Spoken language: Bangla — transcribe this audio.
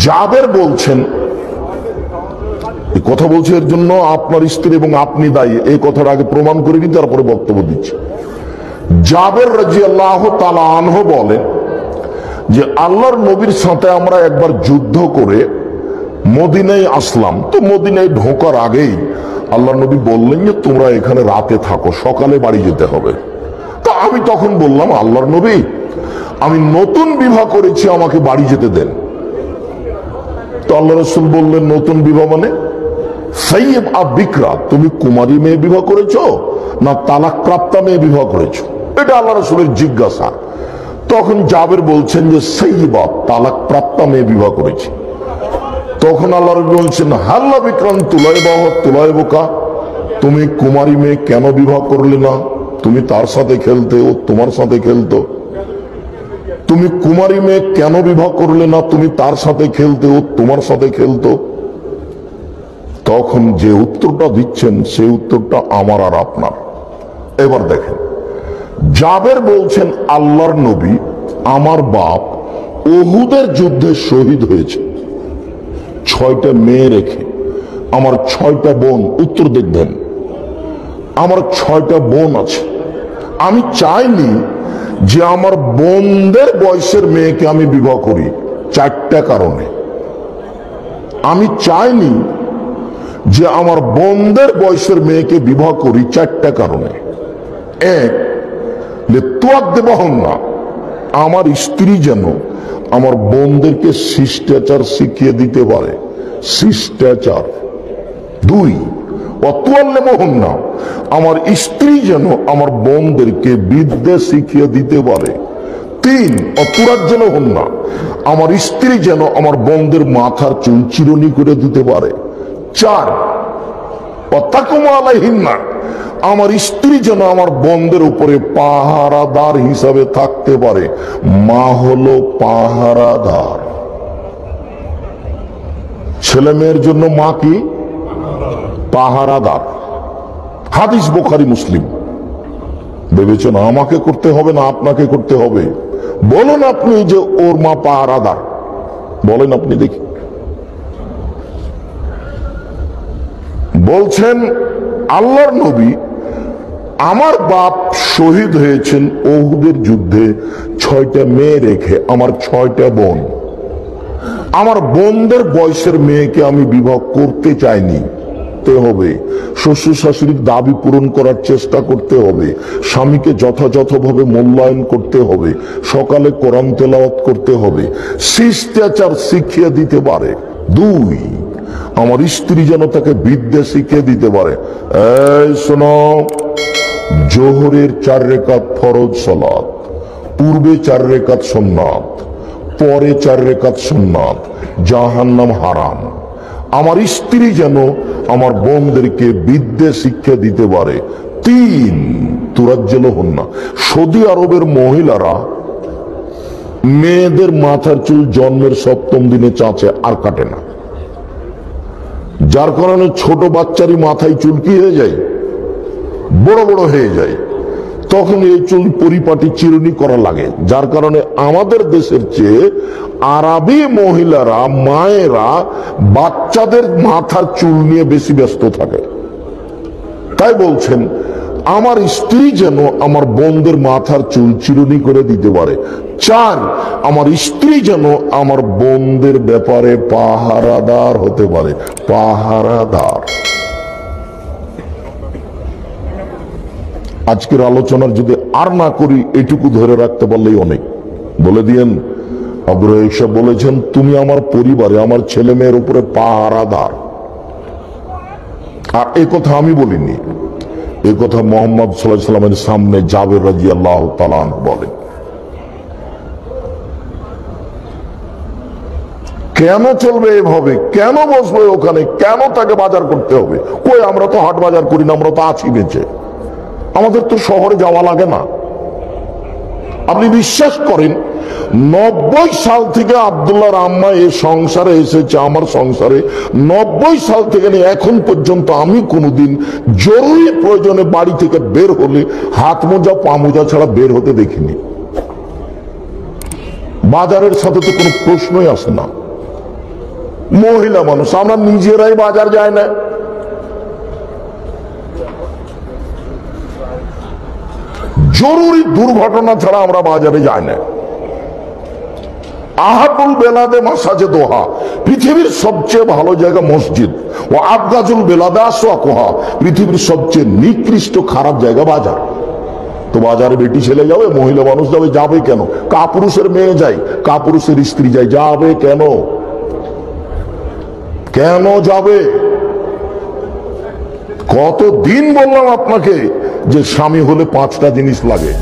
জাবের বলছেন, এই কথা বলছে এর জন্য আপনার স্ত্রী এবং আপনি দায়ী, এই কথার আগে প্রমাণ করে নিই, তারপরে বক্তব্য দিচ্ছি। জাবের রাদিয়াল্লাহু তাআলা আনহু বলেন যে আল্লাহর নবীর সাথে আমরা একবার যুদ্ধ করে মদিনায় আসলাম। তো মদিনায় ঢোকার আগেই আল্লাহর নবী বললেন যে তোমরা এখানে রাতে থাকো, সকালে বাড়ি যেতে হবে। তা আমি তখন বললাম, আল্লাহর নবী, আমি নতুন বিবাহ করেছি, আমাকে বাড়ি যেতে দেন। তো আল্লাহ রাসূল বললেন, নতুন বিবাহ মানে? সাইয়্যিব বিকরা, তুমি কুমারী মেয়ে বিবাহ করেছো না তালাক প্রাপ্তা মেয়ে বিবাহ করেছো? এটা আল্লাহ রাসূলের জিজ্ঞাসা। তখন জাবের বলছেন যে সাইয়্যিবা, তালাক প্রাপ্তা মেয়ে বিবাহ করেছি। তখন আল্লাহ রাসূল বলছেন, হাল্লা বিকরান তুলাইবাহ তুলাইবকা, তুমি কুমারী মেয়ে কেন বিবাহ করলে না? তুমি তার সাথে খেলতে, ও তোমার সাথে খেলতো। তুমি কুমারী মেয়ে কেন বিবাহ করলে না? তুমি তার সাথে খেলতে, ও তোমার সাথে খেলতো। তখন যে উত্তরটা দিচ্ছেন সেই উত্তরটা আমার আর আপনার। এবার দেখেন, জাবের বলছেন, আল্লাহর নবী, আমার বাপ উহুদের যুদ্ধে শহীদ হয়েছে 6টা মেয়ে রেখে, আমার 6টা বোন। উত্তর দেখবেন, আমার 6টা বোন আছে। আমি চাইনি যে আমার বোনদের বয়সের মেয়েকে আমি বিবাহ করি 4টা কারণে। আমি চাইনি যে আমার বোনদের বয়সের মেয়েকে বিবাহ করি 4টা কারণে। এক, তোয়াক দেবহ না, আমার স্ত্রী যেন আমার বোনদেরকে শিষ্টাচার শিখিয়ে দিতে পারে, শিষ্টাচার। 2, অতুয়াল্লে মোহন না, আমার স্ত্রী যেন আমার বোনদেরকে বিদ্যা শিখিয়ে দিতে পারে। 3, অতুরাজ্জল হন না, আমার স্ত্রী যেন আমার বোনদের মাথার চুল চিরুনি করে দিতে পারে। 4, অতাকুমা আলাইহিন না, আমার স্ত্রী যেন আমার বোনদের উপরে পাহারাদার হিসাবে থাকতে পারে। মা হলো পাহারাদার। ছেলে মেয়ের জন্য মা কি? পাহারাদার। হাদিস বুখারী মুসলিম। ভেবেছেন আমাকে করতে হবে না আপনাকে করতে হবে? বলুন আপনি যে ওর মা পাহারাদার, বলেন আপনি দেখি। বলছেন আল্লাহর নবী, আমার বাপ শহীদ হয়েছেন উহুদের যুদ্ধে 6টা মেয়ে রেখে, আমার 6টা বোন। আমার বোনদের বয়সের মেয়েকে আমি বিবাহ করতে চাইনি। হবে শ্বশুর শাশুড়ির দাবি পূরণ করার চেষ্টা করতে হবে, স্বামীকে যথাযথভাবে মূল্যায়ন করতে হবে, সকালে কোরআন তেলাওয়াত করতে হবে, শিষ্টাচার শিখিয়ে দিতে পারে। 2, আমার স্ত্রী যেন তাকে বিদ্যা শিখিয়ে দিতে পারে। এই শোনো, জোহরের 4 রাকাত ফরজ সালাত, পূর্বে 4 রাকাত সুন্নাত, পরে 4 রাকাত সুন্নাত, জাহান্নাম হারাম। আমার স্ত্রী যেন আমার বোনদেরকে বিদ্যা শিক্ষা দিতে পারে। 3, তুরাজ্জল হন না, সৌদি আরবের মহিলারা মেয়েদের মাথার চুল জন্মের 7ম দিনে চাঁচে আর কাটে না, যার কারণে ছোট বাচ্চারই মাথায় চুল কি হয়ে যায়? বড় বড় হয়ে যায়। তখন এই চুল পরিপাটি চিরুনি করা লাগে, যার কারণে আমাদের দেশের চেয়ে আরবি মহিলারা, মায়েরা বাচ্চাদের মাথার চুল নিয়ে বেশি ব্যস্ত থাকে। তাই বলছেন আমার স্ত্রী যেন আমার বোনদের মাথার চুল চিরুনি করে দিতে পারে। 4, আমার স্ত্রী যেন আমার বোনদের ব্যাপারে পাহারাদার হতে পারে। পাহারাদার। আজকের আলোচনার যদি আর না করি, এটুকু ধরে রাখতে পারলেই অনেক। বলে দিয়েন, আবু রায়সা বলেছেন, তুমি আমার পরিবারে, আমার ছেলে মেয়ের উপরে পাহারাদার। আর এই কথা আমি বলিনি, এই কথা মুহাম্মদ সাল্লাল্লাহু আলাইহি ওয়াসাল্লামের সামনে জাবের রাদিয়াল্লাহু তাআলা বলেন। কেন চলবে এভাবে? কেন বসবে ওখানে? কেন তাকে বাজার করতে হবে? কই, আমরা তো হাট বাজার করি না, আমরা তো আছি বেঁচে, আমাদের তো শহরে যাওয়া লাগে না। আপনি বিশ্বাস করেন, 90 সাল থেকে আব্দুল্লাহর আম্মা এই সংসারে এসেছে, আমার সংসারে 90 সাল থেকে নিয়ে এখন পর্যন্ত আমি কোনোদিন জরুরি প্রয়োজনে বাড়ি থেকে বের হলে হাত মোজা পা মোজা ছাড়া বের হতে দেখিনি। বাজারের সাথে তো কোনো প্রশ্নই আসে না। মহিলা মানুষ, আমরা নিজেরাই বাজার যায় না। জরুরি দুর্ঘটনা ছাড়া আমরা বাজারে যাই না। আহাবুল বেলাদে মাসাজে দোহা, পৃথিবীর সবচেয়ে ভালো জায়গা মসজিদ। ও আবগাজুল বেলাদে আসওয়াকুহা, পৃথিবীর সবচেয়ে নিকৃষ্ট খারাপ জায়গা বাজার। তো বাজারে বেটি ছেলে যাবে, মহিলা মানুষ যাবে, যাবে কেন? কাপুরুষের মেয়ে যায়, কাপুরুষের স্ত্রী যায়, যাবে কেন? কেন যাবে? কতদিন বললাম আপনাকে যে স্বামী হলে 5টা জিনিস লাগে।